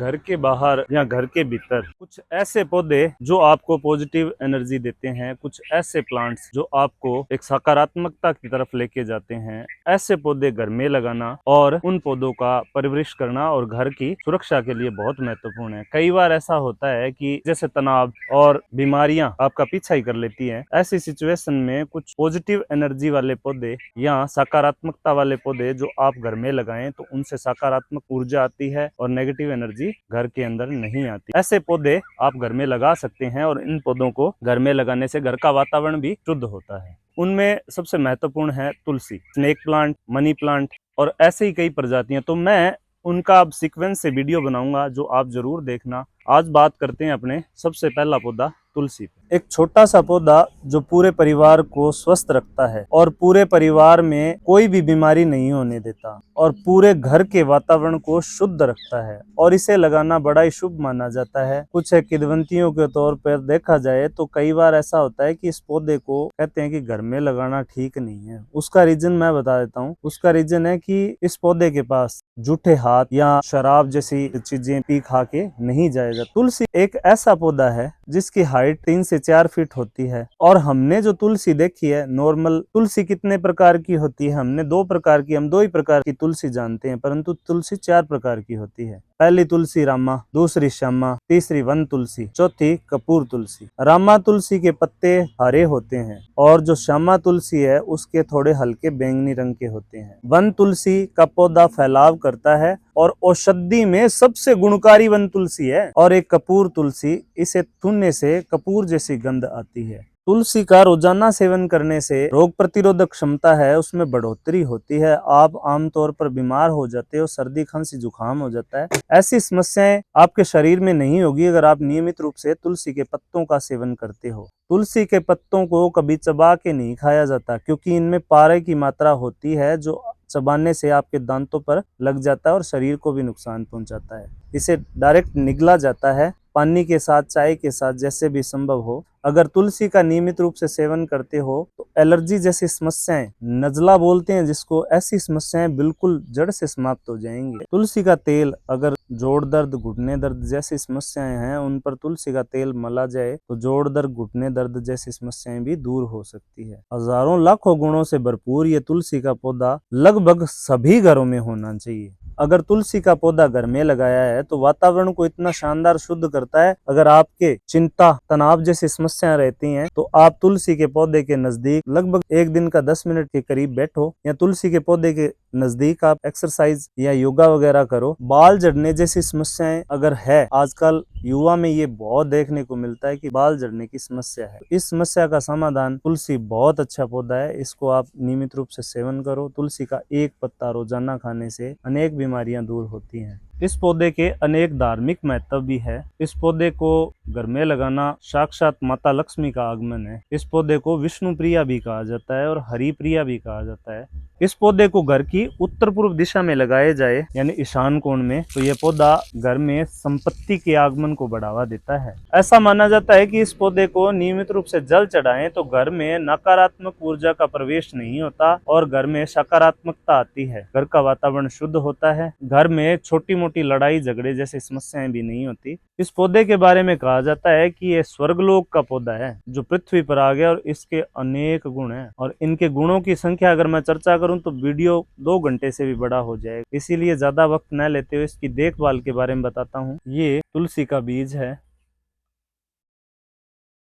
घर के बाहर या घर के भीतर कुछ ऐसे पौधे जो आपको पॉजिटिव एनर्जी देते हैं, कुछ ऐसे प्लांट्स जो आपको एक सकारात्मकता की तरफ लेके जाते हैं, ऐसे पौधे घर में लगाना और उन पौधों का परवरिश करना और घर की सुरक्षा के लिए बहुत महत्वपूर्ण है। कई बार ऐसा होता है कि जैसे तनाव और बीमारियां आपका पीछा ही कर लेती हैं, ऐसी सिचुएशन में कुछ पॉजिटिव एनर्जी वाले पौधे या सकारात्मकता वाले पौधे जो आप घर में लगाएं तो उनसे सकारात्मक ऊर्जा आती है और नेगेटिव एनर्जी घर के अंदर नहीं आती। ऐसे पौधे आप घर में लगा सकते हैं और इन पौधों को घर में लगाने से घर का वातावरण भी शुद्ध होता है। उनमें सबसे महत्वपूर्ण है तुलसी, स्नेक प्लांट, मनी प्लांट और ऐसे ही कई प्रजातियां। तो मैं उनका अब सीक्वेंस से वीडियो बनाऊंगा जो आप जरूर देखना। आज बात करते हैं अपने सबसे पहला पौधा तुलसी। एक छोटा सा पौधा जो पूरे परिवार को स्वस्थ रखता है और पूरे परिवार में कोई भी बीमारी नहीं होने देता और पूरे घर के वातावरण को शुद्ध रखता है और इसे लगाना बड़ा ही शुभ माना जाता है। कुछ किंवदंतियों के तौर पर देखा जाए तो कई बार ऐसा होता है कि इस पौधे को कहते हैं कि घर में लगाना ठीक नहीं है। उसका रीजन मैं बता देता हूँ। उसका रीजन है कि इस पौधे के पास जूठे हाथ या शराब जैसी चीजें पी खा के नहीं जाएगा। तुलसी एक ऐसा पौधा है जिसकी हाइट 3 से 4 फीट होती है और हमने जो तुलसी देखी है, नॉर्मल तुलसी कितने प्रकार की होती है? हमने दो ही प्रकार की तुलसी जानते हैं, परंतु तुलसी 4 प्रकार की होती है। पहली तुलसी रामा, दूसरी श्यामा, तीसरी वन तुलसी, चौथी कपूर तुलसी। रामा तुलसी के पत्ते हरे होते हैं और जो श्यामा तुलसी है उसके थोड़े हल्के बैंगनी रंग के होते हैं। वन तुलसी का पौधा फैलाव करता है और औषधि में सबसे गुणकारी वन तुलसी है। और एक कपूर तुलसी, इसे थूनने से कपूर जैसी गंध आती है। तुलसी का रोजाना सेवन करने से रोग प्रतिरोधक क्षमता है उसमें बढ़ोतरी होती है। आप आमतौर पर बीमार हो जाते हो, सर्दी खांसी जुकाम हो जाता है, ऐसी समस्याएं आपके शरीर में नहीं होगी अगर आप नियमित रूप से तुलसी के पत्तों का सेवन करते हो। तुलसी के पत्तों को कभी चबा के नहीं खाया जाता क्योंकि इनमें पारे की मात्रा होती है जो चबाने से आपके दांतों पर लग जाता है और शरीर को भी नुकसान पहुंचाता है। इसे डायरेक्ट निगला जाता है पानी के साथ, चाय के साथ, जैसे भी संभव हो। अगर तुलसी का नियमित रूप से सेवन करते हो तो एलर्जी जैसी समस्याएं, नजला बोलते हैं जिसको, ऐसी समस्याएं बिल्कुल जड़ से समाप्त हो जाएंगी। तुलसी का तेल, अगर जोड़ दर्द, घुटने दर्द जैसी समस्याएं हैं उन पर तुलसी का तेल मला जाए तो जोड़ दर्द, घुटने दर्द जैसी समस्याएं भी दूर हो सकती है। हजारों लाखों गुणों से भरपूर ये तुलसी का पौधा लगभग सभी घरों में होना चाहिए। अगर तुलसी का पौधा घर में लगाया है तो वातावरण को इतना शानदार शुद्ध करता है। अगर आपके चिंता, तनाव जैसी समस्याएं रहती हैं तो आप तुलसी के पौधे के नजदीक लगभग एक दिन का 10 मिनट के करीब बैठो या तुलसी के पौधे के नजदीक आप एक्सरसाइज या योगा वगैरह करो। बाल झड़ने जैसी समस्याएं अगर है, आजकल युवा में ये बहुत देखने को मिलता है कि बाल झड़ने की समस्या है, इस समस्या का समाधान तुलसी बहुत अच्छा पौधा है। इसको आप नियमित रूप से सेवन करो। तुलसी का एक पत्ता रोजाना खाने से अनेक बीमारियां दूर होती हैं। इस पौधे के अनेक धार्मिक महत्व भी है। इस पौधे को घर में लगाना साक्षात माता लक्ष्मी का आगमन है। इस पौधे को विष्णु प्रिया भी कहा जाता है और हरि प्रिया भी कहा जाता है। इस पौधे को घर की उत्तर पूर्व दिशा में लगाए जाए यानी ईशान कोण में, तो यह पौधा घर में संपत्ति के आगमन को बढ़ावा देता है। ऐसा माना जाता है कि इस पौधे को नियमित रूप से जल चढ़ाएं तो घर में नकारात्मक ऊर्जा का प्रवेश नहीं होता और घर में सकारात्मकता आती है। घर का वातावरण शुद्ध होता है। घर में छोटी मोटी लड़ाई झगड़े जैसी समस्याएं भी नहीं होती। इस पौधे के बारे में कहा जाता है कि यह स्वर्गलोक का पौधा है जो पृथ्वी पर आ गया और इसके अनेक गुण हैं और इनके गुणों की संख्या अगर मैं चर्चा करूं तो वीडियो 2 घंटे से भी बड़ा हो जाएगा। इसीलिए ज्यादा वक्त न लेते हुए इसकी देखभाल के बारे में बताता हूं। ये तुलसी का बीज है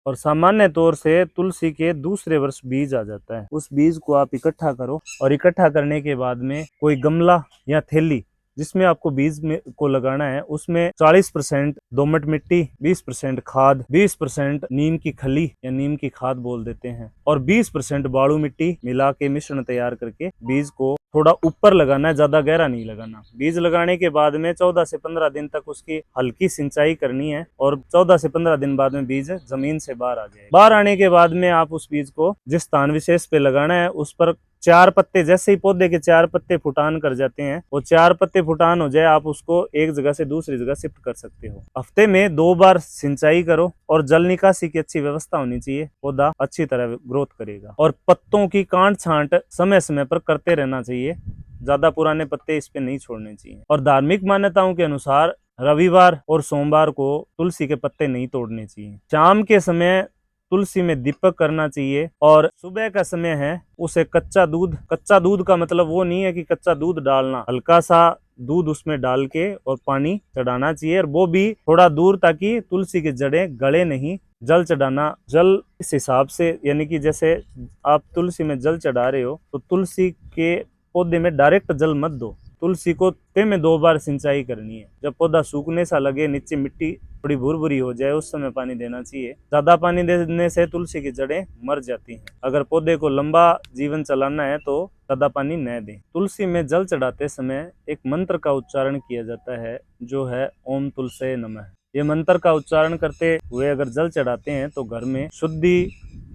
और सामान्य तौर से तुलसी के दूसरे वर्ष बीज आ जाता है। उस बीज को आप इकट्ठा करो और इकट्ठा करने के बाद में कोई गमला या थैली जिसमें आपको बीज में को लगाना है उसमें 40% दोमट मिट्टी, 20% खाद, 20% नीम की खली या नीम की खाद बोल देते हैं और 20% बालू मिट्टी मिला के मिश्रण तैयार करके बीज को थोड़ा ऊपर लगाना है, ज्यादा गहरा नहीं लगाना। बीज लगाने के बाद में 14 से 15 दिन तक उसकी हल्की सिंचाई करनी है और 14 से 15 दिन बाद में बीज जमीन से बाहर आ जाए। बाहर आने के बाद में आप उस बीज को जिस स्थान विशेष पे लगाना है उस पर 4 पत्ते, जैसे ही पौधे के 4 पत्ते फुटान कर जाते हैं, वो 4 पत्ते फुटान हो जाए, आप उसको एक जगह से दूसरी जगह शिफ्ट कर सकते हो। हफ्ते में 2 बार सिंचाई करो और जल निकासी की अच्छी व्यवस्था होनी चाहिए। पौधा अच्छी तरह ग्रोथ करेगा और पत्तों की काट छांट समय समय पर करते रहना चाहिए। ज्यादा पुराने पत्ते इस पे नहीं छोड़ने चाहिए। और धार्मिक मान्यताओं के अनुसार रविवार और सोमवार को तुलसी के पत्ते नहीं तोड़ने चाहिए। शाम के समय तुलसी में दीपक करना चाहिए और सुबह का समय है उसे कच्चा दूध का मतलब वो नहीं है कि कच्चा दूध डालना, हल्का सा दूध उसमें डाल के और पानी चढ़ाना चाहिए, और वो भी थोड़ा दूर ताकि तुलसी की जड़ें गले नहीं। जल चढ़ाना, जल इस हिसाब से, यानी कि जैसे आप तुलसी में जल चढ़ा रहे हो तो तुलसी के पौधे में डायरेक्ट जल मत दो, तुलसी को ते में 2 बार सिंचाई करनी है। जब पौधा सूखने सा लगे, नीचे मिट्टी थोड़ी भुरभुरी हो जाए, उस समय पानी देना चाहिए। ज्यादा पानी देने से तुलसी की जड़ें मर जाती हैं। अगर पौधे को लंबा जीवन चलाना है तो ज्यादा पानी न दें। तुलसी में जल चढ़ाते समय एक मंत्र का उच्चारण किया जाता है, जो है ओम तुलसे नमः। ये मंत्र का उच्चारण करते हुए अगर जल चढ़ाते हैं तो घर में शुद्धि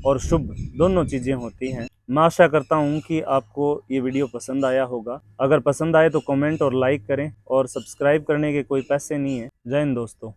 और शुभ दोनों चीजें होती हैं। मैं आशा करता हूं कि आपको ये वीडियो पसंद आया होगा। अगर पसंद आए तो कमेंट और लाइक करें, और सब्सक्राइब करने के कोई पैसे नहीं है। जय हिंद दोस्तों।